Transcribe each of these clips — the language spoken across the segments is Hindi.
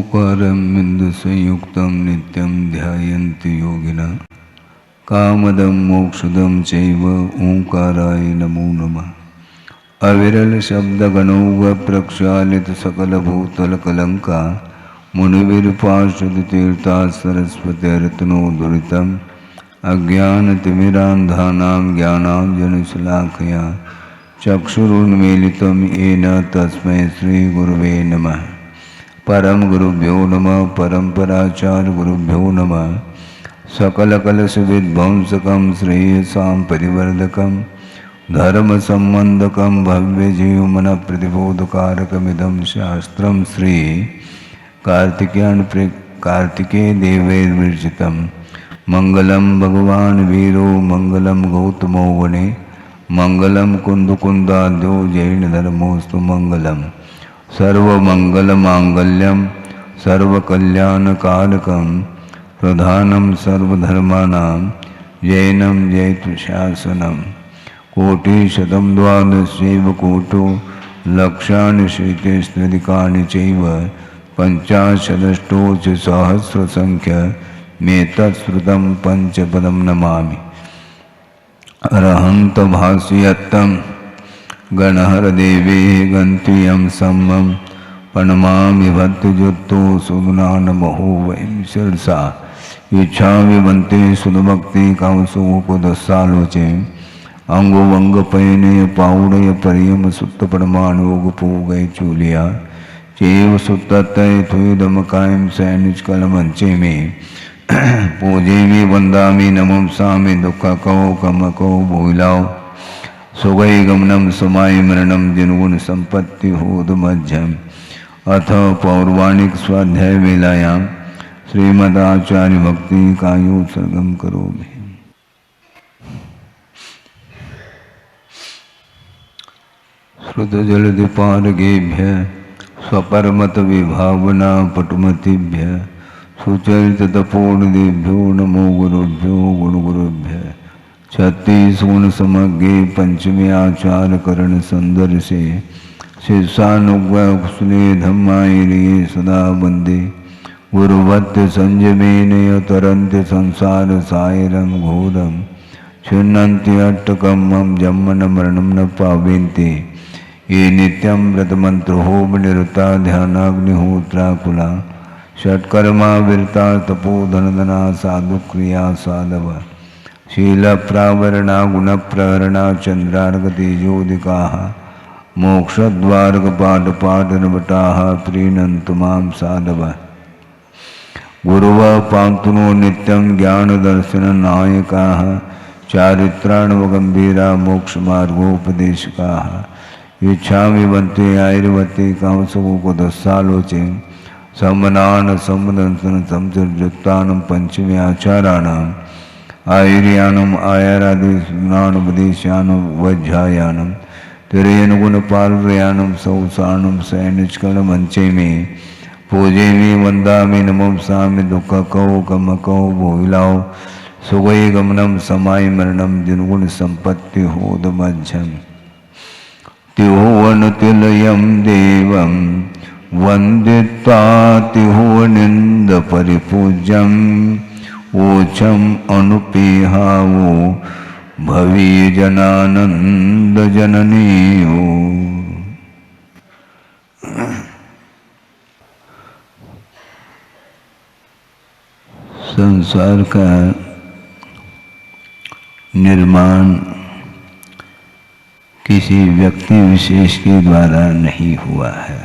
ओंकारं बिन्दुसंयुक्तं नित्यं ध्यायन्ति योगिनः कामदं मोक्षदं चैव ओंकाराय नमो नमः। अविरल शब्दगणौघ प्रक्षालित सकलभूतलकलंका मुनिविरपार्षदतीर्था सरस्वतीर्तनोद्धृतम् अज्ञानतिमिरान्धानां ज्ञानाञ्जनशलाकया चक्षुरुन्मीलितं येन तस्मै श्रीगुरवे नमः। परमगुरुभ्यो नमः। परम्पराचार्यगुरुभ्यो नमः। सकलकलशविध्वंसकं श्रेयसां परिवर्धकं धर्मसम्बन्धकं भव्यजीवमनप्रतिबोधकारकमिदं शास्त्रं श्री कार्तिकेय देवैर्विरचितं मंगलम भगवान वीरो मंगलम गौतमो वने मंगलम कुंदकुंदाद्यो जैनधर्मोस्तु मंगलम सर्वमंगलमांगल्यम सर्वकल्याणकारकं प्रधानं सर्वधर्माणां जैनं जयतुशासनं कोटिशतं द्वादशैव कोटो लक्षाणि श्रीतेष्वधिकानि चैव पञ्चाशदष्टोच सहस्रसंख्य मे तत्श्रुतं पंचपदं नमामि। अरहंत भाष्यत्तं गणहरदेवे गन्त्यं सम्मं प्रणमामि भक्तियुक्तो सुगुणानमहो वयं शिरसा इच्छामि वन्ते सुदभक्ति कामसुकुदस्सालोचे अंगो वंगपयने पाउडय परियम सुत्त परमाणोग पूगय चूलिया चेव सुत्तय थुदम कायम सैनिज कलमंचे में पूजेमी वंदामी नमंसामी दुख कहो कम कहो भूलाओ सुगई गमनम समाय मरणम जिनगुण संपत्ति होद मध्यम अथ पौर्वाणिक स्वाध्याय वेलायाम श्रीमदाचार्य भक्ति कायोत्सर्गम करोमि। श्रुतजलधिपारगेभ्य स्वपरमत विभावना पटुमतिभ्य सुचरिततपोनिधिभ्यो नमो गुरुभ्यो गुणगुरुभ्य। 36 गुण समग्रे पंचमे आचार करण संदर से शिष्यानुग्ने धम्मायिरिये सदा वंदे गुरुवत्य संजमेन तरन्ति संसार सायरं घोरं छिन्नन्ति अट्टकमं जम्मन मरणं न पावेन्ति ये नित्यं व्रतमन्त्रोहोम निरुता ध्यानाग्निहोत्राकुला षट्कर्मा विरता तपोधनदना साधुक्रिया साधव शीलप्रावरणा गुणप्रहरणा चन्द्रार्कतेजोदिकाः मोक्षद्वारकपाटपाटनभटाः प्रीणन्तु मां साधव। गुरुवः पान्तुनो नित्यं ज्ञानदर्शननायकाः चारित्राणवगम्भीरा मोक्षमार्गोपदेशकाः इच्छामि वन्ते आयुर्वते कामसुकुदस्सालोचे सम्मनान सम्मदंसन संयुक्तानं पंचमे आचाराणाम् आयुर्यानम् आयारादिस्नानोपदेशानं वज्रायानं तिरयनुगुणपालयानं सौसानं सैनिष्कलमंचे में पूजेमी वंदामि नमंसामि दुख कहो कम कहो भोगिलाओ सुगई गमनम समाय मरणम जिनगुण संपत्ति होद मध्यम तिहुवन तिलयम देवम वंदित्वातिहुवनिंद परिपूज्यम ओछम अनुपेहावो भवी जनानंद जननीयो। संसार का निर्माण किसी व्यक्ति विशेष के द्वारा नहीं हुआ है।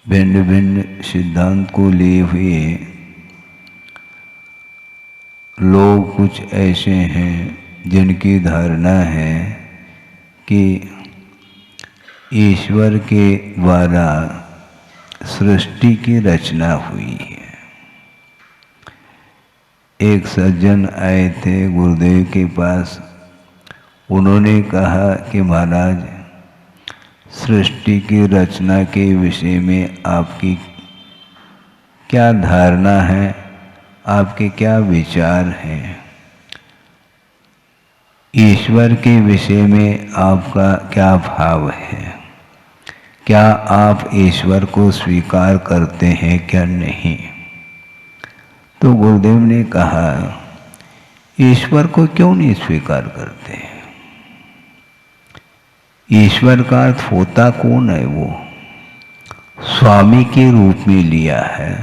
भिन्न भिन्न सिद्धांत को लिए हुए लोग कुछ ऐसे हैं जिनकी धारणा है कि ईश्वर के द्वारा सृष्टि की रचना हुई है। एक सज्जन आए थे गुरुदेव के पास। उन्होंने कहा कि महाराज सृष्टि की रचना के विषय में आपकी क्या धारणा है, आपके क्या विचार हैं? ईश्वर के विषय में आपका क्या भाव है? क्या आप ईश्वर को स्वीकार करते हैं क्या नहीं? तो गुरुदेव ने कहा, ईश्वर को क्यों नहीं स्वीकार करते? ईश्वर का अर्थ होता कौन है? वो स्वामी के रूप में लिया है।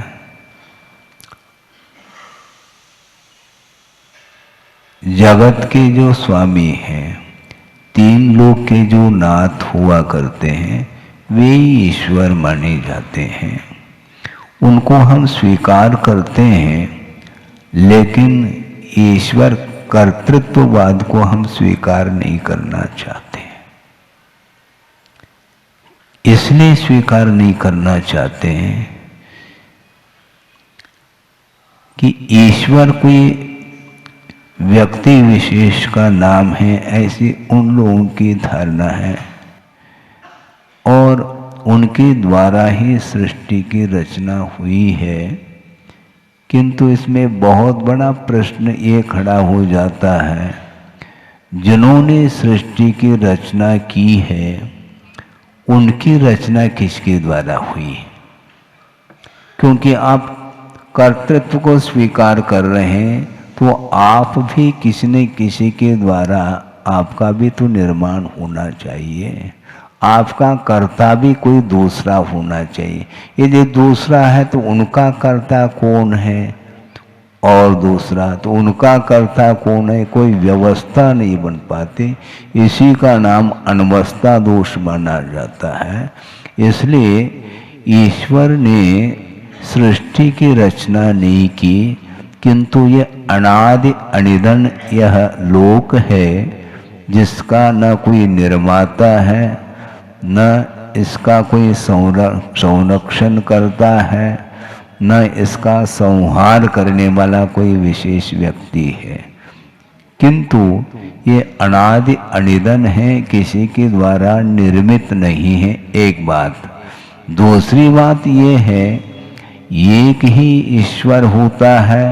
जगत के जो स्वामी हैं, तीन लोक के जो नाथ हुआ करते हैं, वे ही ईश्वर माने जाते हैं। उनको हम स्वीकार करते हैं, लेकिन ईश्वर कर्तृत्ववाद को हम स्वीकार नहीं करना चाहते। इसलिए स्वीकार नहीं करना चाहते हैं कि ईश्वर कोई व्यक्ति विशेष का नाम है, ऐसी उन लोगों की धारणा है, और उनके द्वारा ही सृष्टि की रचना हुई है। किंतु इसमें बहुत बड़ा प्रश्न ये खड़ा हो जाता है, जिन्होंने सृष्टि की रचना की है, उनकी रचना किसके द्वारा हुई? क्योंकि आप कर्तृत्व को स्वीकार कर रहे हैं, तो आप भी किसी न किसी के द्वारा आपका भी तो निर्माण होना चाहिए। आपका कर्ता भी कोई दूसरा होना चाहिए। यदि दूसरा है तो उनका कर्ता कौन है? और दूसरा तो उनका कर्ता कौन है? कोई व्यवस्था नहीं बन पाती। इसी का नाम अनवस्था दोष माना जाता है। इसलिए ईश्वर ने सृष्टि की रचना नहीं की, किंतु ये अनादि अनिधन यह लोक है, जिसका न कोई निर्माता है, न इसका कोई संरक्षण करता है, न इसका संहार करने वाला कोई विशेष व्यक्ति है। किंतु ये अनादि अनिधन है, किसी के द्वारा निर्मित नहीं है, एक बात। दूसरी बात ये है, एक ही ईश्वर होता है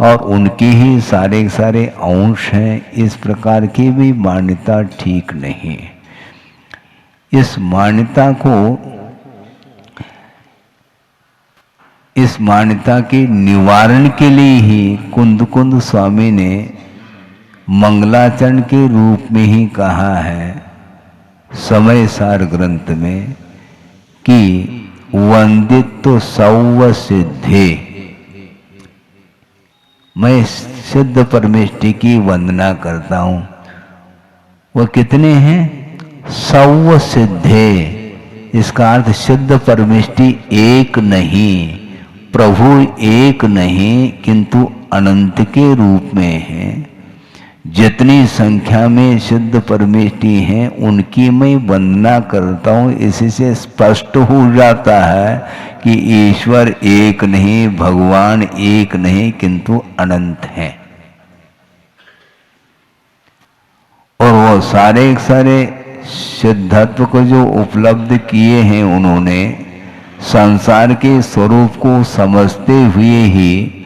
और उनके ही सारे सारे अंश हैं। इस प्रकार की भी मान्यता ठीक नहीं। इस मान्यता के निवारण के लिए ही कुंद स्वामी ने मंगलाचरण के रूप में ही कहा है समय सार ग्रंथ में कि वंदित्व सौव सिद्धे, मैं सिद्ध परमेष्टि की वंदना करता हूं। वो कितने हैं? सौव सिद्धे। इसका अर्थ सिद्ध परमेष्टि एक नहीं, प्रभु एक नहीं, किंतु अनंत के रूप में है। जितनी संख्या में सिद्ध परमेष्टि हैं, उनकी मैं वंदना करता हूँ। इसी से स्पष्ट हो जाता है कि ईश्वर एक नहीं, भगवान एक नहीं, किंतु अनंत है। और वो सारे सिद्धत्व को जो उपलब्ध किए हैं, उन्होंने संसार के स्वरूप को समझते हुए ही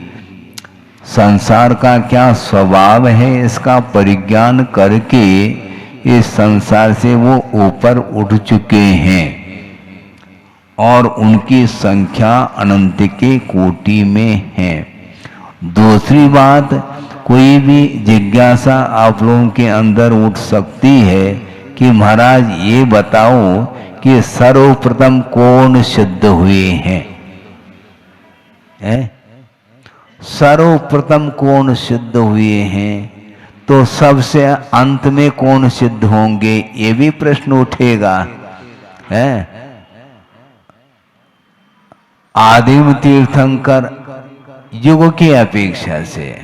संसार का क्या स्वभाव है इसका परिज्ञान करके इस संसार से वो ऊपर उठ चुके हैं, और उनकी संख्या अनंत के कोटि में है। दूसरी बात, कोई भी जिज्ञासा आप लोगों के अंदर उठ सकती है कि महाराज ये बताओ कि सर्वप्रथम कौन सिद्ध हुए हैं? सर्वप्रथम कौन सिद्ध हुए हैं? तो सबसे अंत में कौन सिद्ध होंगे? ये भी प्रश्न उठेगा। आदिम तीर्थंकर युग की अपेक्षा से,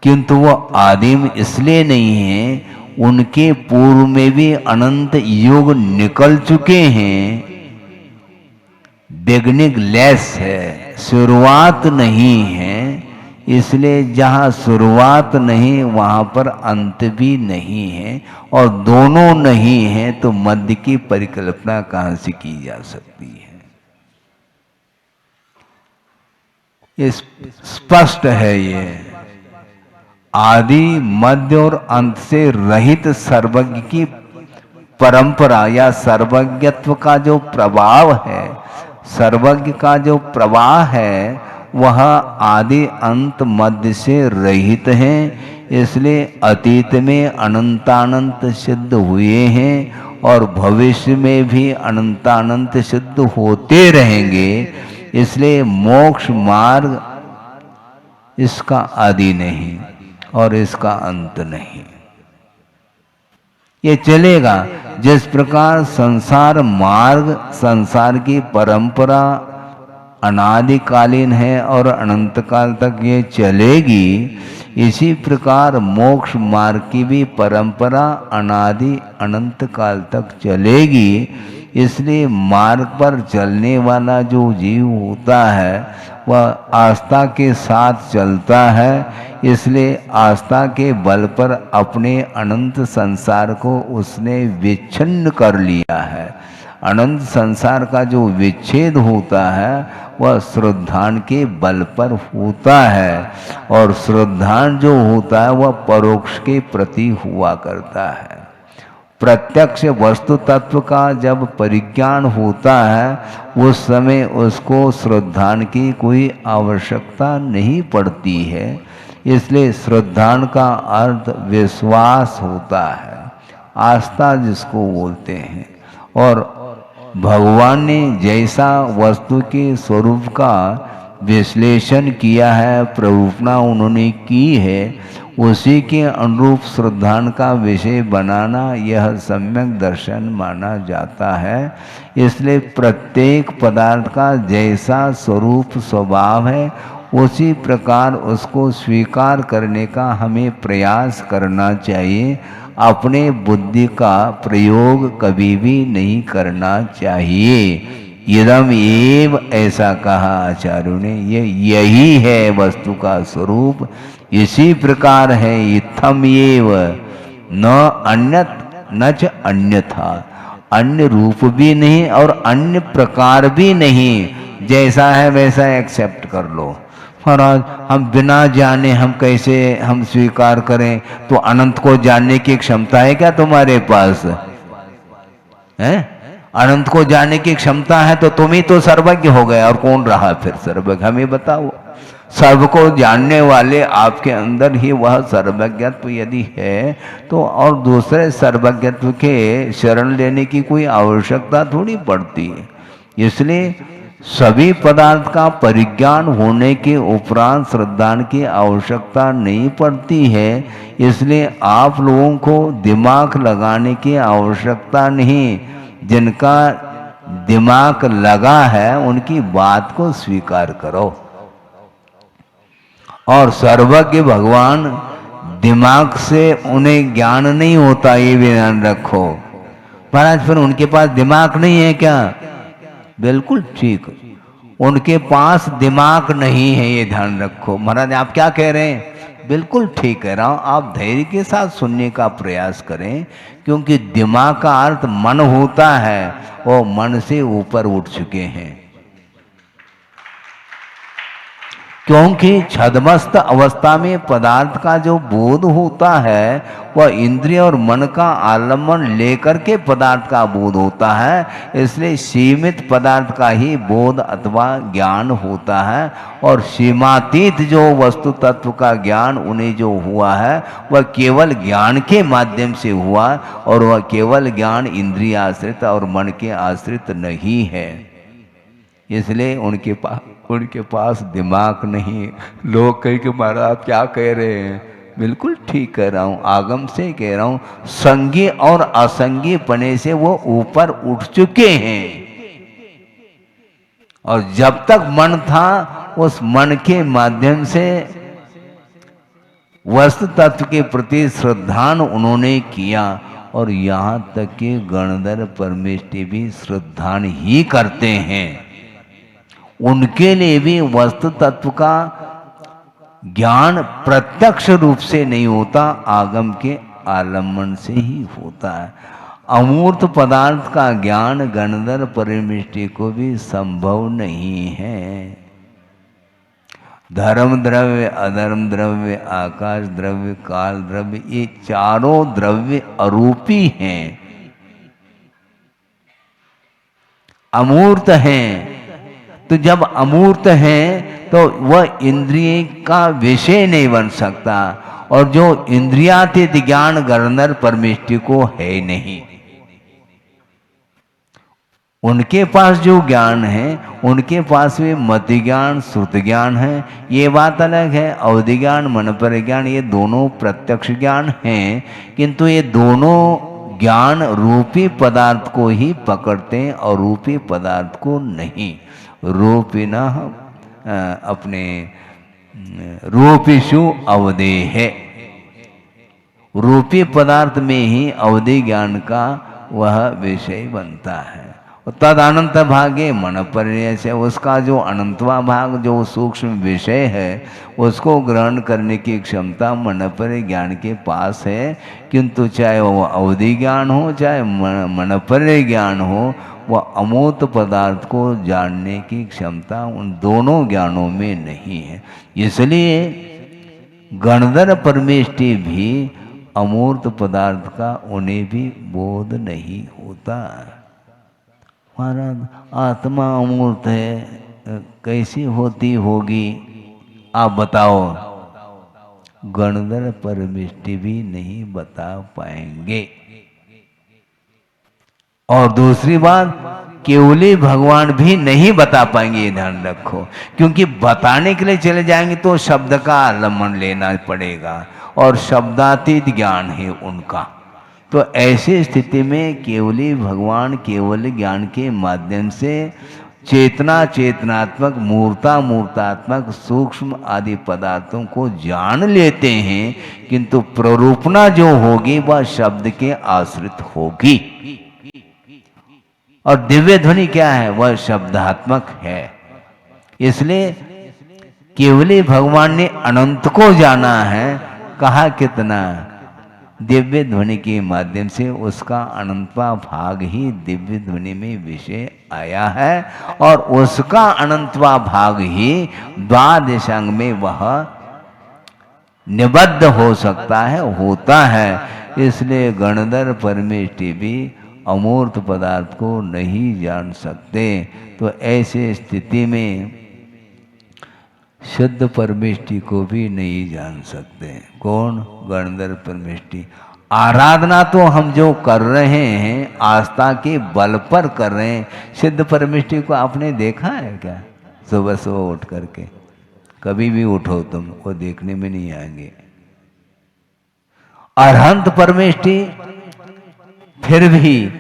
किंतु वो आदिम इसलिए नहीं है, उनके पूर्व में भी अनंत युग निकल चुके हैं। बिगनिंग लेस है, शुरुआत नहीं है। इसलिए जहाँ शुरुआत नहीं, वहाँ पर अंत भी नहीं है, और दोनों नहीं है तो मध्य की परिकल्पना कहाँ से की जा सकती है? ये स्पष्ट है। ये आदि, मध्य और अंत से रहित सर्वज्ञ की परंपरा या सर्वज्ञत्व का जो प्रभाव है, सर्वज्ञ का जो प्रवाह है, वह आदि अंत मध्य से रहित है। इसलिए अतीत में अनंतानंत सिद्ध हुए हैं और भविष्य में भी अनंतानंत सिद्ध होते रहेंगे। इसलिए मोक्ष मार्ग इसका आदि नहीं और इसका अंत नहीं, ये चलेगा। जिस प्रकार संसार मार्ग, संसार की परंपरा अनादिकालीन है और अनंत काल तक ये चलेगी, इसी प्रकार मोक्ष मार्ग की भी परंपरा अनादि अनंत काल तक चलेगी। इसलिए मार्ग पर चलने वाला जो जीव होता है वह आस्था के साथ चलता है। इसलिए आस्था के बल पर अपने अनंत संसार को उसने विच्छिन्न कर लिया है। अनंत संसार का जो विच्छेद होता है वह श्रद्धान के बल पर होता है, और श्रद्धान जो होता है वह परोक्ष के प्रति हुआ करता है। प्रत्यक्ष वस्तु तत्व का जब परिज्ञान होता है उस समय उसको श्रद्धान की कोई आवश्यकता नहीं पड़ती है। इसलिए श्रद्धान का अर्थ विश्वास होता है, आस्था जिसको बोलते हैं। और भगवान ने जैसा वस्तु के स्वरूप का विश्लेषण किया है, प्ररूपणा उन्होंने की है, उसी के अनुरूप श्रद्धान का विषय बनाना यह सम्यक दर्शन माना जाता है। इसलिए प्रत्येक पदार्थ का जैसा स्वरूप स्वभाव है उसी प्रकार उसको स्वीकार करने का हमें प्रयास करना चाहिए। अपने बुद्धि का प्रयोग कभी भी नहीं करना चाहिए। इदम एव ऐसा कहा आचार्यों ने, यही है वस्तु का स्वरूप, इसी प्रकार है। इत्थम एव न अन्यत न च अन्यथा, अन्य रूप भी नहीं और अन्य प्रकार भी नहीं, जैसा है वैसा एक्सेप्ट कर लो। महाराज हम बिना जाने हम कैसे हम स्वीकार करें? तो अनंत को जानने की क्षमता है क्या तुम्हारे पास? है अनंत को जानने की क्षमता है तो तुम ही तो सर्वज्ञ हो गए, और कौन रहा फिर सर्वज्ञ? हमें बताओ। सर्व को जानने वाले आपके अंदर ही वह सर्वज्ञत्व यदि है तो और दूसरे सर्वज्ञत्व के शरण लेने की कोई आवश्यकता थोड़ी पड़ती है। इसलिए सभी पदार्थ का परिज्ञान होने के उपरांत श्रद्धान की आवश्यकता नहीं पड़ती है। इसलिए आप लोगों को दिमाग लगाने की आवश्यकता नहीं। जिनका दिमाग लगा है उनकी बात को स्वीकार करो। और सर्वज्ञ भगवान दिमाग से उन्हें ज्ञान नहीं होता, ये भी ध्यान रखो। महाराज फिर उनके पास दिमाग नहीं है क्या? बिल्कुल ठीक, उनके पास दिमाग नहीं है, ये ध्यान रखो। महाराज आप क्या कह रहे हैं? बिल्कुल ठीक कह रहा हूं। आप धैर्य के साथ सुनने का प्रयास करें, क्योंकि दिमाग का अर्थ मन होता है, वो मन से ऊपर उठ चुके हैं। क्योंकि छद्मस्त अवस्था में पदार्थ का जो बोध होता है वह इंद्रिय और मन का आलम्बन लेकर के पदार्थ का बोध होता है। इसलिए सीमित पदार्थ का ही बोध अथवा ज्ञान होता है, और सीमातीत जो वस्तु तत्व का ज्ञान उन्हें जो हुआ है वह केवल ज्ञान के माध्यम से हुआ, और वह केवल ज्ञान इंद्रिय आश्रित और मन के आश्रित नहीं है। इसलिए उनके पास दिमाग नहीं। लोग कहे कि महाराज आप क्या कह रहे हैं? बिल्कुल ठीक कह रहा हूँ, आगम से कह रहा हूँ। संगी और असंगी पने से वो ऊपर उठ चुके हैं, और जब तक मन था उस मन के माध्यम से वस्तु तत्व के प्रति श्रद्धान उन्होंने किया। और यहाँ तक कि गणधर परमेष्टि भी श्रद्धान ही करते हैं। उनके लिए भी वस्तु तत्व का ज्ञान प्रत्यक्ष रूप से नहीं होता, आगम के आलम्बन से ही होता है। अमूर्त पदार्थ का ज्ञान गणधर परमेष्टि को भी संभव नहीं है। धर्म द्रव्य, अधर्म द्रव्य, आकाश द्रव्य, काल द्रव्य, ये चारों द्रव्य अरूपी हैं। अमूर्त हैं। तो जब अमूर्त हैं तो वह इंद्रिय का विषय नहीं बन सकता, और जो इंद्रियातीत ज्ञान गणधर परमेष्टि को है नहीं। उनके पास जो ज्ञान है, उनके पास भी मति ज्ञान श्रुति ज्ञान है, ये बात अलग है। अवधि ज्ञान मन पर ज्ञान ये दोनों प्रत्यक्ष ज्ञान हैं, किंतु ये दोनों ज्ञान रूपी पदार्थ को ही पकड़ते हैं और रूपी पदार्थ को नहीं। रूपिना अपने रूपिषु अवधे है, रूपी पदार्थ में ही अवधि ज्ञान का वह विषय बनता है। तद अनंत भागे मन पर्यय से उसका जो अनंतवा भाग जो सूक्ष्म विषय है उसको ग्रहण करने की क्षमता मन पर ज्ञान के पास है, किंतु चाहे वो अवधि ज्ञान हो चाहे मन पर ज्ञान हो, वह अमूर्त पदार्थ को जानने की क्षमता उन दोनों ज्ञानों में नहीं है। इसलिए गणधर परमेष्टि भी अमूर्त पदार्थ का उन्हें भी बोध नहीं होता। महाराज आत्मा अमूर्त है, कैसी होती होगी आप बताओ? गणधर परमेष्टि भी नहीं बता पाएंगे। और दूसरी बात, केवली भगवान भी नहीं बता पाएंगे, ये ध्यान रखो। क्योंकि बताने के लिए चले जाएंगे तो शब्द का आलम्बन लेना पड़ेगा, और शब्दातीत ज्ञान है उनका। तो ऐसी स्थिति में केवली भगवान केवल ज्ञान के माध्यम से चेतना चेतनात्मक मूर्ता मूर्तात्मक सूक्ष्म आदि पदार्थों को जान लेते हैं, किंतु प्ररूपणा जो होगी वह शब्द के आश्रित होगी। और दिव्य ध्वनि क्या है? वह शब्दात्मक है। इसलिए केवली भगवान ने अनंत को जाना है। कहा कितना? दिव्य ध्वनि के माध्यम से उसका अनंतवा भाग ही दिव्य ध्वनि में विषय आया है, और उसका अनंतवा भाग ही द्वादशांग में वह निबद्ध हो सकता है, होता है। इसलिए गणधर परमेष्टि भी अमूर्त पदार्थ को नहीं जान सकते। तो ऐसे स्थिति में शुद्ध परमेष्टि को भी नहीं जान सकते। कौन? गणधर परमेष्टि। आराधना तो हम जो कर रहे हैं आस्था के बल पर कर रहे हैं। सिद्ध परमेष्टि को आपने देखा है क्या? सुबह सुबह उठ करके कभी भी उठो तुम, वो देखने में नहीं आएंगे। अरहंत परमेष्टि फिर भी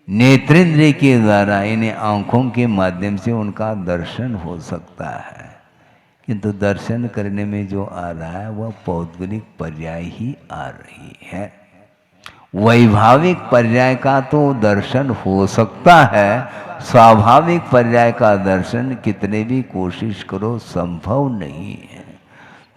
नेत्रेंद्रिय के द्वारा, इन्हें आंखों के माध्यम से उनका दर्शन हो सकता है, किंतु दर्शन करने में जो आ रहा है वह पौद्गलिक पर्याय ही आ रही है। वैभाविक पर्याय का तो दर्शन हो सकता है, स्वाभाविक पर्याय का दर्शन कितने भी कोशिश करो संभव नहीं है।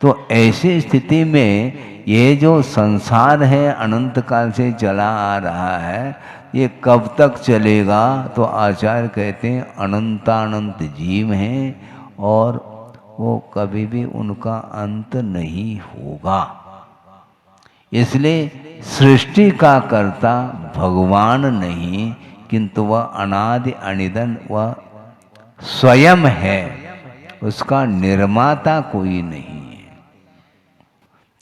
तो ऐसी स्थिति में ये जो संसार है अनंत काल से चला आ रहा है, ये कब तक चलेगा? तो आचार्य कहते हैं अनंतानंत जीव हैं, और वो कभी भी उनका अंत नहीं होगा। इसलिए सृष्टि का कर्ता भगवान नहीं, किंतु वह अनादि अनिधन वह स्वयं है, उसका निर्माता कोई नहीं है।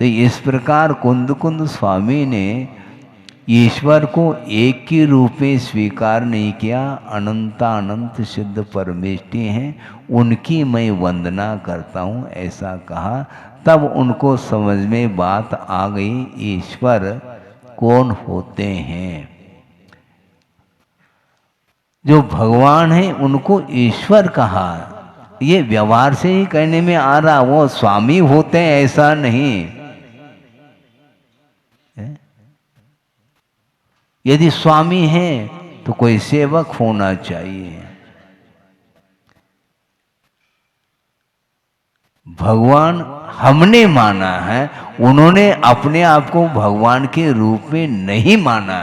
तो इस प्रकार कुंद कुंद स्वामी ने ईश्वर को एक के रूप में स्वीकार नहीं किया। अनंतानंत सिद्ध परमेष्टि हैं, उनकी मैं वंदना करता हूँ ऐसा कहा। तब उनको समझ में बात आ गई ईश्वर कौन होते हैं। जो भगवान है उनको ईश्वर कहा, ये व्यवहार से ही कहने में आ रहा। वो स्वामी होते हैं ऐसा नहीं। यदि स्वामी है तो कोई सेवक होना चाहिए। भगवान हमने माना है, उन्होंने अपने आप को भगवान के रूप में नहीं माना,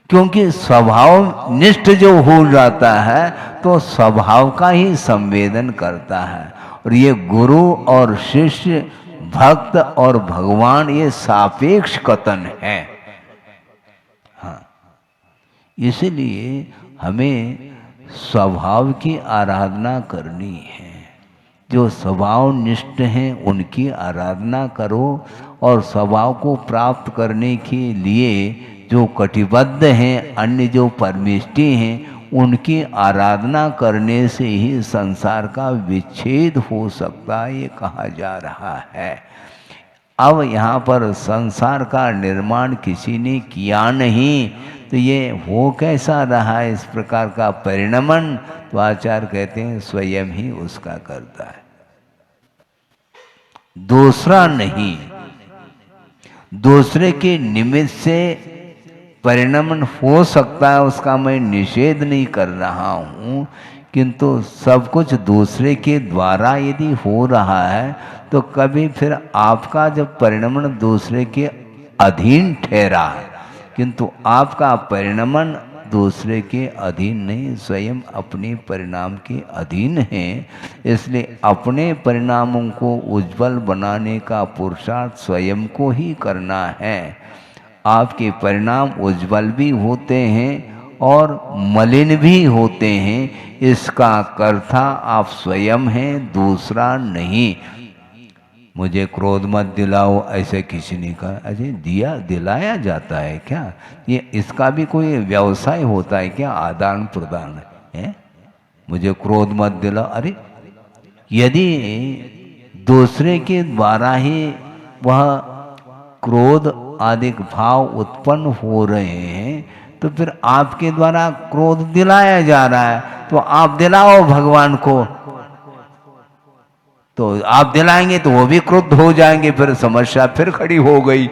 क्योंकि स्वभाव निष्ठ जो हो जाता है तो स्वभाव का ही संवेदन करता है। और ये गुरु और शिष्य, भक्त और भगवान, ये सापेक्ष कथन है। इसलिए हमें स्वभाव की आराधना करनी है। जो स्वभाव निष्ठ हैं उनकी आराधना करो, और स्वभाव को प्राप्त करने के लिए जो कटिबद्ध हैं, अन्य जो परमिष्टि हैं, उनकी आराधना करने से ही संसार का विच्छेद हो सकता है, ये कहा जा रहा है। अब यहाँ पर संसार का निर्माण किसी ने किया नहीं, तो ये हो कैसा रहा है इस प्रकार का परिणमन? तो आचार्य कहते हैं स्वयं ही उसका करता है, दूसरा नहीं। दूसरे के निमित्त से परिणमन हो सकता है, उसका मैं निषेध नहीं कर रहा हूँ, किंतु सब कुछ दूसरे के द्वारा यदि हो रहा है तो कभी फिर आपका जब परिणमन दूसरे के अधीन ठहरा है, किंतु आपका परिणमन दूसरे के अधीन नहीं, स्वयं अपने परिणाम के अधीन है। इसलिए अपने परिणामों को उज्जवल बनाने का पुरुषार्थ स्वयं को ही करना है। आपके परिणाम उज्जवल भी होते हैं और मलिन भी होते हैं, इसका कर्ता आप स्वयं हैं, दूसरा नहीं। मुझे क्रोध मत दिलाओ ऐसे किसी ने कहा, अरे दिलाया जाता है क्या? ये इसका भी कोई व्यवसाय होता है क्या? आदान प्रदान है? मुझे क्रोध मत दिलाओ। अरे यदि दूसरे के द्वारा ही वह क्रोध आदि भाव उत्पन्न हो रहे हैं, तो फिर आपके द्वारा क्रोध दिलाया जा रहा है, तो आप दिलाओ भगवान को। तो आप दिलाएंगे तो वो भी क्रुद्ध हो जाएंगे, फिर समस्या फिर खड़ी हो गई।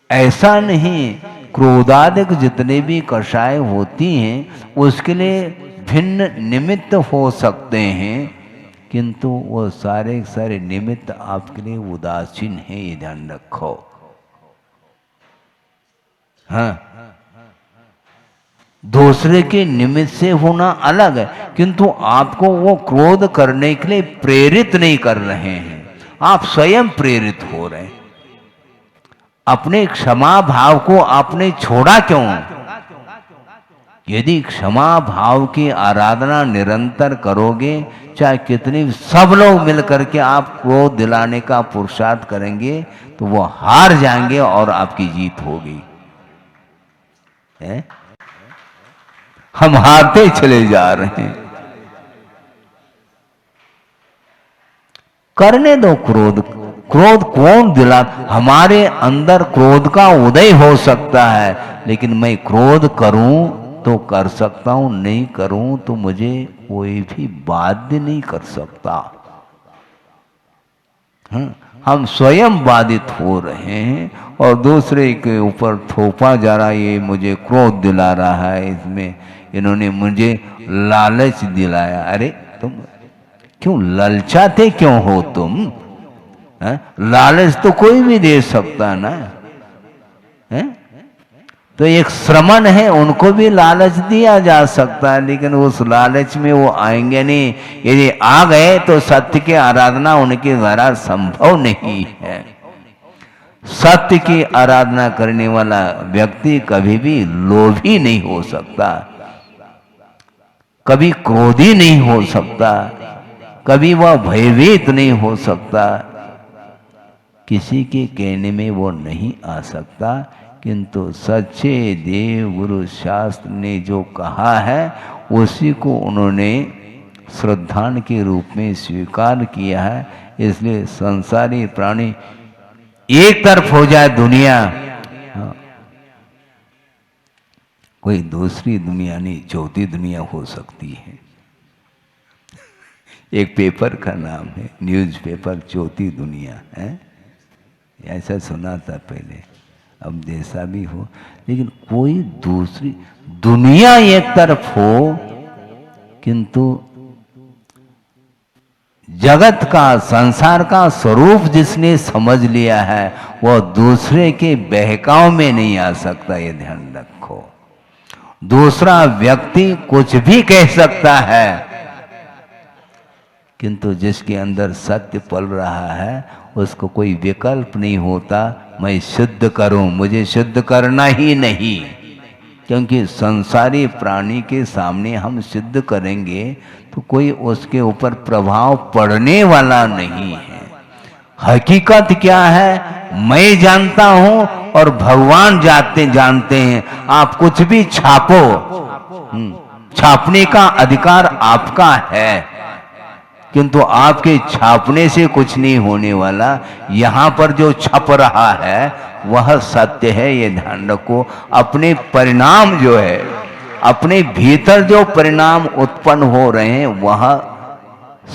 ऐसा नहीं, क्रोधादिक जितने भी कषाय होती हैं उसके लिए भिन्न निमित्त हो सकते हैं, किंतु वो सारे सारे निमित्त आपके लिए उदासीन है, ये ध्यान रखो। हाँ, दूसरे के निमित्त से होना अलग है, किंतु आपको वो क्रोध करने के लिए प्रेरित नहीं कर रहे हैं, आप स्वयं प्रेरित हो रहे हैं। अपने क्षमा भाव को आपने छोड़ा क्यों? यदि क्षमा भाव की आराधना निरंतर करोगे, चाहे कितनी सब लोग मिलकर के आप क्रोध दिलाने का पुरुषार्थ करेंगे, तो वो हार जाएंगे और आपकी जीत होगी। हम हारते चले जा रहे हैं। करने दो क्रोध। क्रोध कौन दिला? हमारे अंदर क्रोध का उदय हो सकता है, लेकिन मैं क्रोध करूं तो कर सकता हूं, नहीं करूं तो मुझे कोई भी बाध्य नहीं कर सकता। हम स्वयं बाधित हो रहे हैं और दूसरे के ऊपर थोपा जा रहा है, ये मुझे क्रोध दिला रहा है, इसमें इन्होंने मुझे लालच दिलाया। अरे तुम क्यों ललचाते क्यों हो तुम? लालच तो कोई भी दे सकता ना है? तो एक श्रमण है, उनको भी लालच दिया जा सकता है, लेकिन उस लालच में वो आएंगे नहीं। यदि आ गए तो सत्य की आराधना उनके द्वारा संभव नहीं है। सत्य की आराधना करने वाला व्यक्ति कभी भी लोभी नहीं हो सकता, कभी क्रोधी नहीं हो सकता, कभी वह भयभीत नहीं हो सकता, किसी के कहने में वो नहीं आ सकता। किंतु सच्चे देव गुरु शास्त्र ने जो कहा है उसी को उन्होंने श्रद्धान के रूप में स्वीकार किया है। इसलिए संसारी प्राणी एक तरफ हो जाए दुनिया, कोई दूसरी दुनिया नहीं, चौथी दुनिया हो सकती है। एक पेपर का नाम है न्यूज़पेपर चौथी दुनिया है, ऐसा सुना था पहले, अब जैसा भी हो, लेकिन कोई दूसरी दुनिया एक तरफ हो, किंतु जगत का संसार का स्वरूप जिसने समझ लिया है वह दूसरे के बहकाव में नहीं आ सकता, ये ध्यान रखो। दूसरा व्यक्ति कुछ भी कह सकता है, किंतु जिसके अंदर सत्य पल रहा है उसको कोई विकल्प नहीं होता, मैं शुद्ध करूं, मुझे शुद्ध करना ही नहीं। क्योंकि संसारी प्राणी के सामने हम सिद्ध करेंगे तो कोई उसके ऊपर प्रभाव पड़ने वाला नहीं है। हकीकत क्या है, मैं जानता हूं और भगवान जानते हैं। आप कुछ भी छापो, छापने का अधिकार आपका है, किंतु आपके छापने से कुछ नहीं होने वाला। यहां पर जो छप रहा है वह सत्य है, ये ध्यान रखो। अपने परिणाम जो है, अपने भीतर जो परिणाम उत्पन्न हो रहे हैं वह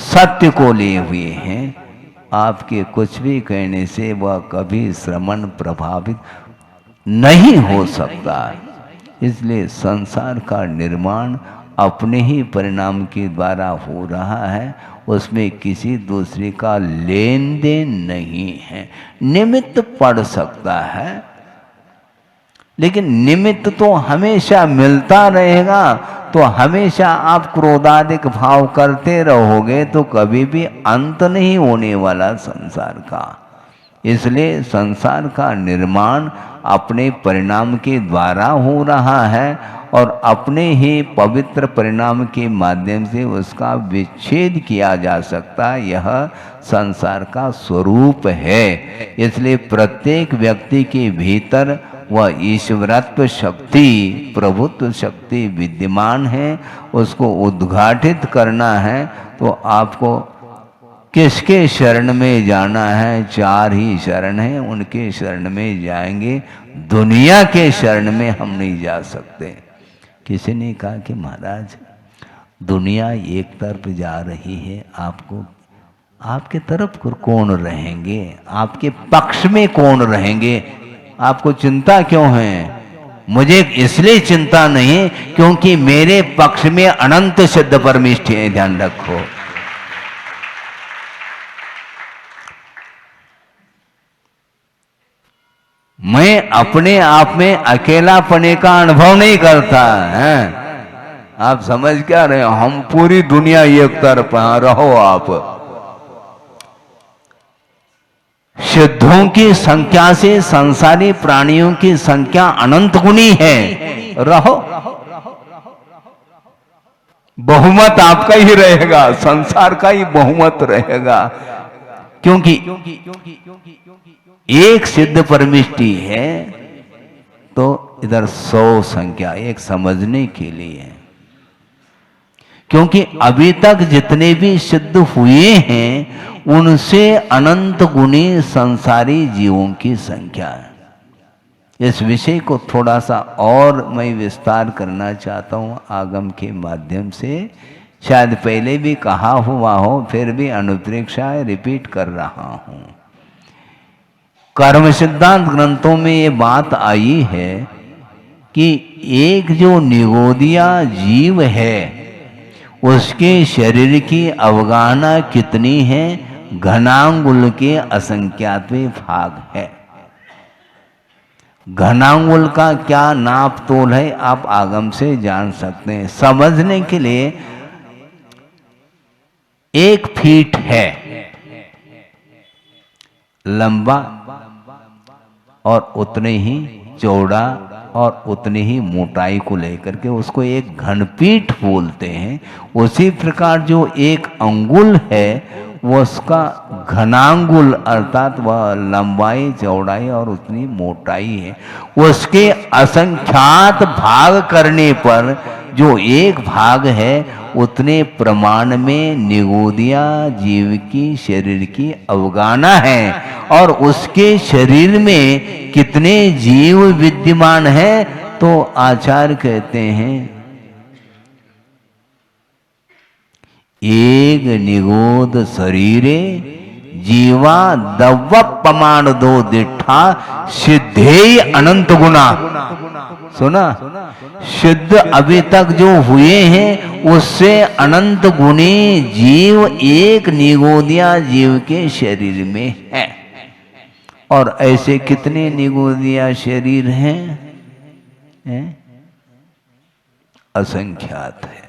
सत्य को लिए हुए हैं। आपके कुछ भी कहने से वह कभी श्रवण प्रभावित नहीं हो सकता। इसलिए संसार का निर्माण अपने ही परिणाम के द्वारा हो रहा है, उसमें किसी दूसरे का लेन देन नहीं है। निमित्त पड़ सकता है, लेकिन निमित्त तो हमेशा मिलता रहेगा। तो हमेशा आप क्रोधाधिक भाव करते रहोगे तो कभी भी अंत नहीं होने वाला संसार का। इसलिए संसार का निर्माण अपने परिणाम के द्वारा हो रहा है और अपने ही पवित्र परिणाम के माध्यम से उसका विच्छेद किया जा सकता है। यह संसार का स्वरूप है। इसलिए प्रत्येक व्यक्ति के भीतर वह ईश्वरत्व शक्ति, प्रभुत्व शक्ति विद्यमान है। उसको उद्घाटित करना है तो आपको किसके शरण में जाना है? चार ही शरण हैं, उनके शरण में जाएंगे। दुनिया के शरण में हम नहीं जा सकते। किसी ने कहा कि महाराज दुनिया एक तरफ जा रही है, आपको आपके तरफ कौन रहेंगे? आपके पक्ष में कौन रहेंगे? आपको चिंता क्यों है? मुझे इसलिए चिंता नहीं क्योंकि मेरे पक्ष में अनंत सिद्ध परमेष्ठी है। ध्यान रखो, मैं अपने आप में अकेलापने का अनुभव नहीं करता है। आप समझ क्या रहे हो? हम पूरी दुनिया एक तरफ रहो। आप सिद्धों की संख्या से संसारी प्राणियों की संख्या अनंत गुनी है। रहो, बहुमत आपका ही रहेगा, संसार का ही बहुमत रहेगा। क्योंकि एक सिद्ध परमेष्ठी है तो इधर 100 संख्या एक समझने के लिए है। क्योंकि अभी तक जितने भी सिद्ध हुए हैं उनसे अनंत गुणी संसारी जीवों की संख्या है। इस विषय को थोड़ा सा और मैं विस्तार करना चाहता हूं आगम के माध्यम से। शायद पहले भी कहा हुआ हो, फिर भी अनुप्रेक्षा रिपीट कर रहा हूं। कर्म सिद्धांत ग्रंथों में ये बात आई है कि एक जो निगोदिया जीव है उसके शरीर की अवगाहना कितनी है? घनांगुल के असंख्यात्वे भाग है। घनांगुल का क्या नाप तोल है आप आगम से जान सकते हैं। समझने के लिए 1 फीट है लंबा और उतने ही चौड़ा और उतनी ही मोटाई को लेकर के उसको एक घनपीठ बोलते हैं। उसी प्रकार जो 1 अंगुल है वो उसका घनांगुल अर्थात वह लंबाई चौड़ाई और उतनी मोटाई है। उसके असंख्यात भाग करने पर जो 1 भाग है उतने प्रमाण में निगोदिया जीव की शरीर की अवगाहना है। और उसके शरीर में कितने जीव विद्यमान है? तो आचार्य कहते हैं 1 निगोद शरीरे जीवा दव्व प्रमाण 2 दिठा सिद्धे अनंत गुना। सुना? सिद्ध अभी तक जो हुए हैं उससे अनंत गुणी जीव 1 निगोदिया जीव के शरीर में है। और ऐसे कितने निगोदिया शरीर हैं? असंख्यात है।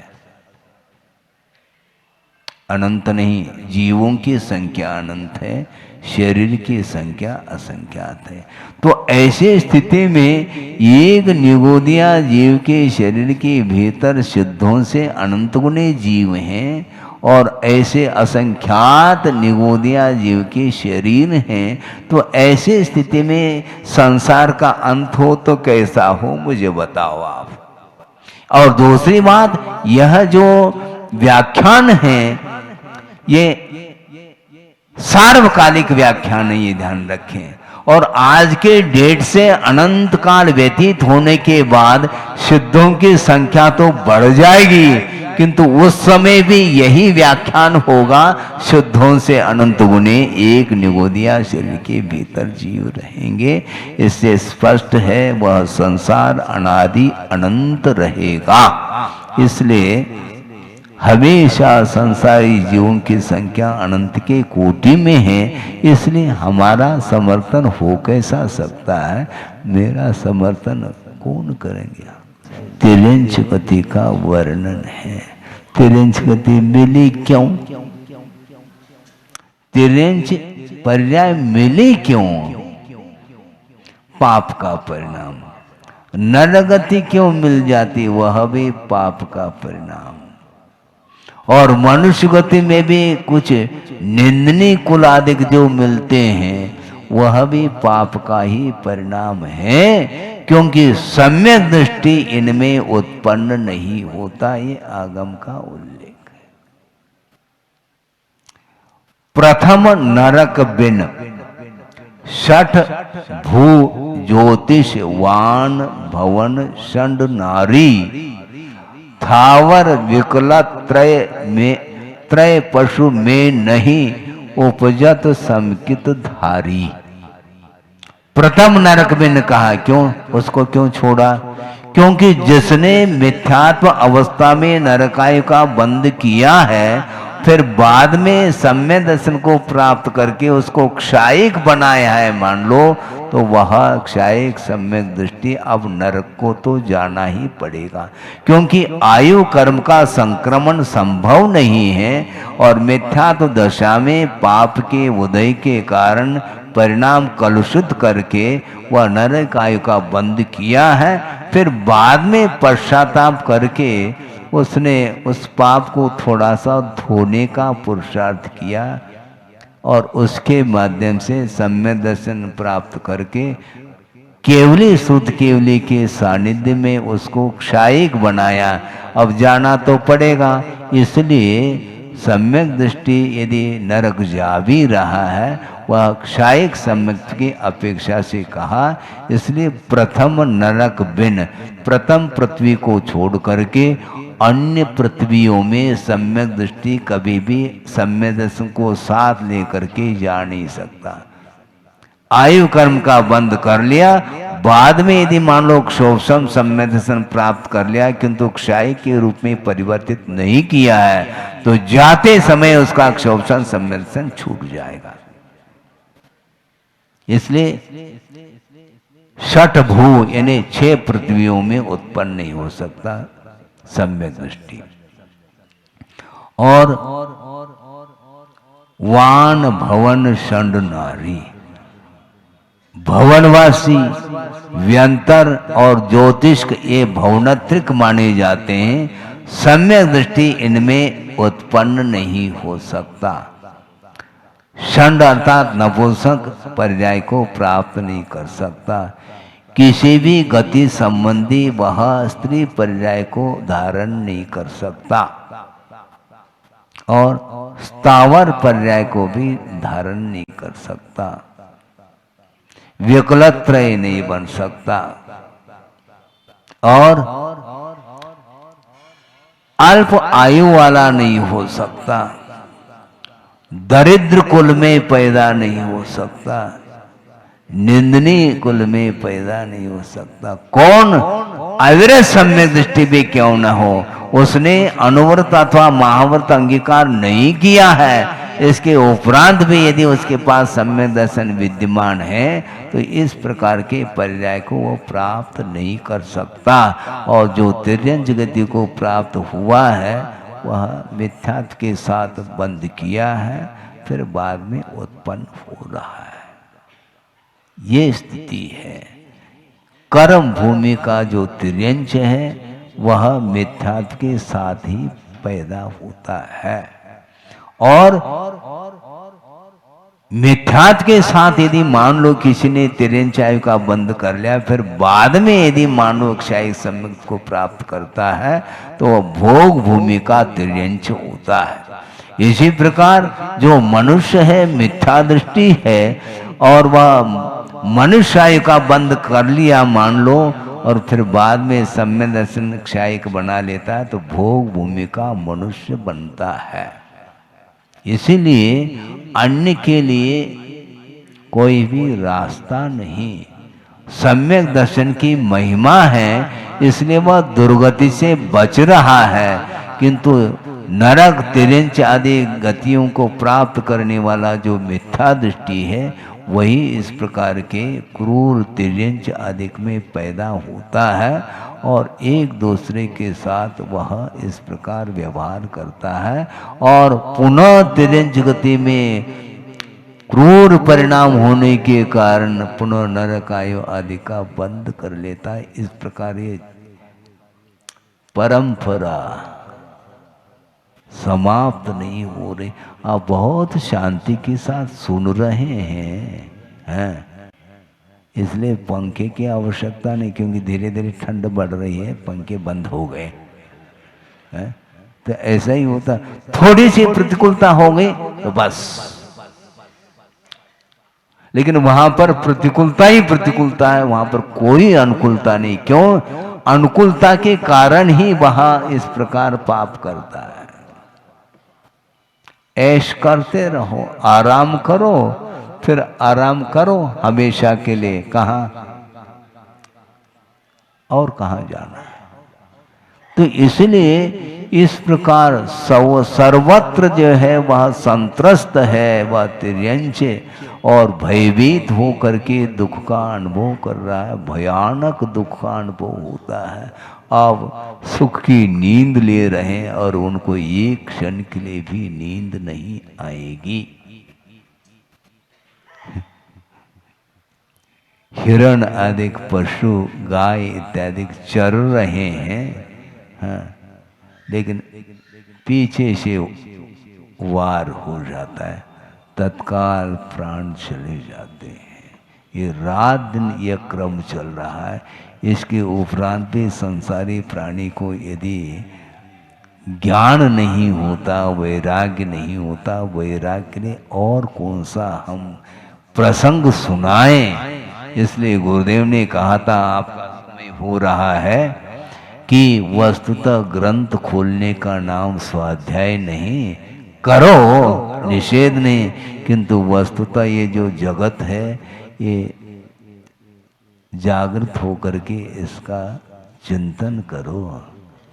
अनंत नहीं, जीवों की संख्या अनंत है, शरीर की संख्या असंख्यात है। तो ऐसे स्थिति में एक निगोदिया जीव के शरीर के भीतर सिद्धों से अनंत गुने जीव हैं और ऐसे असंख्यात निगोदिया जीव के शरीर हैं। तो ऐसे स्थिति में संसार का अंत हो तो कैसा हो, मुझे बताओ आप। और दूसरी बात, यह जो व्याख्यान है ये सार्वकालिक व्याख्यान है, ये ध्यान रखें। और आज के डेट से अनंत काल व्यतीत होने के बाद सिद्धों की संख्या तो बढ़ जाएगी, किंतु उस समय भी यही व्याख्यान होगा, शुद्धों से अनंत गुने एक निगोदिया शरीर के भीतर जीव रहेंगे। इससे स्पष्ट है वह संसार अनादि अनंत रहेगा। इसलिए हमेशा संसारी जीवों की संख्या अनंत के कोटि में है। इसलिए हमारा समर्थन हो कैसा सकता है, मेरा समर्थन कौन करेंगे। तिरंच गति का वर्णन है। तिरंच गति मिली क्यों, तिरंच पर्याय मिली क्यों, पाप का परिणाम। नरगति क्यों मिल जाती, वह भी पाप का परिणाम। और मनुष्य गति में भी कुछ निंदनीय कुल आदि जो मिलते हैं वह भी पाप का ही परिणाम है, क्योंकि सम्यक दृष्टि इनमें उत्पन्न नहीं होता। ये आगम का उल्लेख है। प्रथम नरक बिन षठ भू ज्योतिष वान भवन षंड नारी थावर विकल त्रय पशु में नहीं उपजत समकित धारी। प्रथम नरक बिन कहा, क्यों उसको क्यों छोड़ा, क्योंकि जिसने मिथ्यात्व अवस्था में नरकायु का बंध किया है, फिर बाद में सम्य दर्शन को प्राप्त करके उसको क्षायिक बनाया है मान लो, तो वह क्षायिक सम्यक दृष्टि अब नरक को तो जाना ही पड़ेगा, क्योंकि आयु कर्म का संक्रमण संभव नहीं है। और मिथ्यात्व दशा में पाप के उदय के कारण परिणाम कलुषित करके वह नरक आयु का बंध किया है। फिर बाद में पश्चाताप करके उसने उस पाप को थोड़ा सा धोने का पुरुषार्थ किया और उसके माध्यम से सम्यक दर्शन प्राप्त करके केवली शुद्ध केवली के सानिध्य में उसको क्षायिक बनाया। अब जाना तो पड़ेगा, इसलिए सम्यक दृष्टि यदि नरक जा भी रहा है वह क्षायिक सम्यक की अपेक्षा से कहा। इसलिए प्रथम नरक बिन, प्रथम पृथ्वी को छोड़ करके अन्य पृथ्वियों में सम्यक दृष्टि कभी भी सम्यक दर्शन को साथ लेकर के जा नहीं सकता। आयु कर्म का बंद कर लिया, बाद में यदि मान लो क्षोभम सम्यक दर्शन प्राप्त कर लिया किंतु क्षाय के रूप में परिवर्तित नहीं किया है, तो जाते समय उसका क्षोभम सम्यक दर्शन छूट जाएगा। इसलिए षठ भू यानी 6 पृथ्वियों में उत्पन्न नहीं हो सकता सम्यक दृष्टि। और वान भवन षंड नारी, भवनवासी व्यंतर और ज्योतिष ये भवनत्रिक माने जाते हैं। सम्यक दृष्टि इनमें उत्पन्न नहीं हो सकता। षंड अर्थात नपुंसक पर्याय को प्राप्त नहीं कर सकता। किसी भी गति संबंधी वह स्त्री पर्याय को धारण नहीं कर सकता और स्थावर पर्याय को भी धारण नहीं कर सकता। विकलत्रय नहीं बन सकता और अल्प आयु वाला नहीं हो सकता। दरिद्र कुल में पैदा नहीं हो सकता, निंदनीय कुल में पैदा नहीं हो सकता। कौन अविरत सम्यक दृष्टि भी क्यों न हो, उसने अनुव्रत अथवा महाव्रत अंगीकार नहीं किया है, इसके उपरांत भी यदि उसके पास सम्यक दर्शन विद्यमान है तो इस प्रकार के पर्याय को वो प्राप्त नहीं कर सकता। और जो तिर्यंच गति को प्राप्त हुआ है वह मिथ्यात्व के साथ बंद किया है, फिर बाद में उत्पन्न हो रहा है। ये स्थिति है। कर्म भूमि का जो तिर्यंच है वह मिथ्यात्व के साथ ही पैदा होता है, और मिथ्यात्व के साथ यदि मान लो किसी ने तिर्यंच आयु का बंद कर लिया, फिर बाद में यदि मानव क्षायिक सम्यक को प्राप्त करता है तो वह भोग भूमि का तिर्यंच होता है। इसी प्रकार जो मनुष्य है मिथ्या दृष्टि है और वह मनुष्य आयु का बंद कर लिया मान लो, और फिर बाद में सम्यक दर्शन क्षायिक बना लेता है तो भोग भूमि का मनुष्य बनता है। इसीलिए अन्य के लिए कोई भी रास्ता नहीं। सम्यक दर्शन की महिमा है इसलिए वह दुर्गति से बच रहा है, किंतु नरक तिर्यंच आदि गतियों को प्राप्त करने वाला जो मिथ्या दृष्टि है वही इस प्रकार के क्रूर तिर्यंच आदि में पैदा होता है, और एक दूसरे के साथ वह इस प्रकार व्यवहार करता है और पुनः तिर्यंच गति में क्रूर परिणाम होने के कारण पुनः नरक आयु आदि का बंद कर लेता है। इस प्रकार ये परंपरा समाप्त नहीं हो रही। आप बहुत शांति के साथ सुन रहे हैं, इसलिए पंखे की आवश्यकता नहीं, क्योंकि धीरे धीरे ठंड बढ़ रही है, पंखे बंद हो गए हैं। तो ऐसा ही होता, थोड़ी सी प्रतिकूलता हो गई तो बस, लेकिन वहां पर प्रतिकूलता ही प्रतिकूलता है, वहां पर कोई अनुकूलता नहीं। क्यों? अनुकूलता के कारण ही वहां इस प्रकार पाप करता है। ऐश करते रहो, आराम करो, फिर आराम करो हमेशा के लिए। कहाँ और कहाँ जाना है? तो इसलिए इस प्रकार सर्वत्र जो है वह संत्रस्त है, वह तिर्यंच और भयभीत होकर के दुख का अनुभव कर रहा है। भयानक दुख का अनुभव होता है। अब सुख की नींद ले रहे हैं और उनको एक क्षण के लिए भी नींद नहीं आएगी। हिरण आदि पशु गाय इत्यादि चर रहे हैं, हाँ, लेकिन पीछे से वार हो जाता है, तत्काल प्राण चले जाते हैं। ये रात दिन यह क्रम चल रहा है। इसके उपरांत भी संसारी प्राणी को यदि ज्ञान नहीं होता, वैराग्य नहीं होता, वैराग्य के लिए और कौन सा हम प्रसंग सुनाएं। इसलिए गुरुदेव ने कहा था, आपका समय हो रहा है कि वस्तुतः ग्रंथ खोलने का नाम स्वाध्याय नहीं, करो, निषेध नहीं, किंतु वस्तुतः ये जो जगत है ये जागृत होकर के इसका चिंतन करो।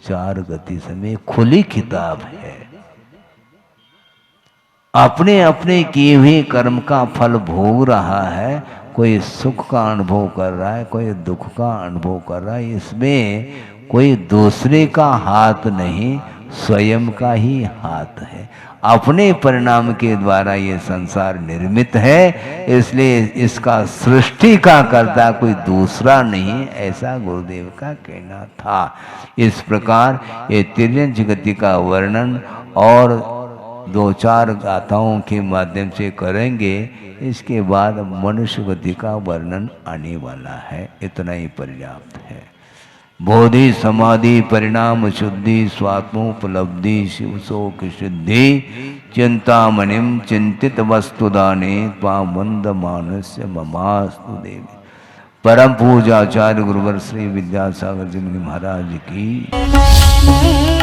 चार गति समय खुली किताब है, अपने अपने किए हुए कर्म का फल भोग रहा है। कोई सुख का अनुभव कर रहा है, कोई दुख का अनुभव कर रहा है। इसमें कोई दूसरे का हाथ नहीं, स्वयं का ही हाथ है। अपने परिणाम के द्वारा ये संसार निर्मित है, इसलिए इसका सृष्टि का कर्ता कोई दूसरा नहीं, ऐसा गुरुदेव का कहना था। इस प्रकार ये तिर्यंच गति का वर्णन और दो चार गाथाओं के माध्यम से करेंगे। इसके बाद मनुष्य गति का वर्णन आने वाला है। इतना ही पर्याप्त है। बोधि समाधि परिणाम शुद्धि स्वात्मोपलब्धि शिव शोक सिद्धि चिंतामणिम चिंतित वस्तुदाने त्वां वंद मानस्य ममास्तु देवी। परम पूज्य आचार्य गुरुवर श्री विद्यासागर जी महाराज की।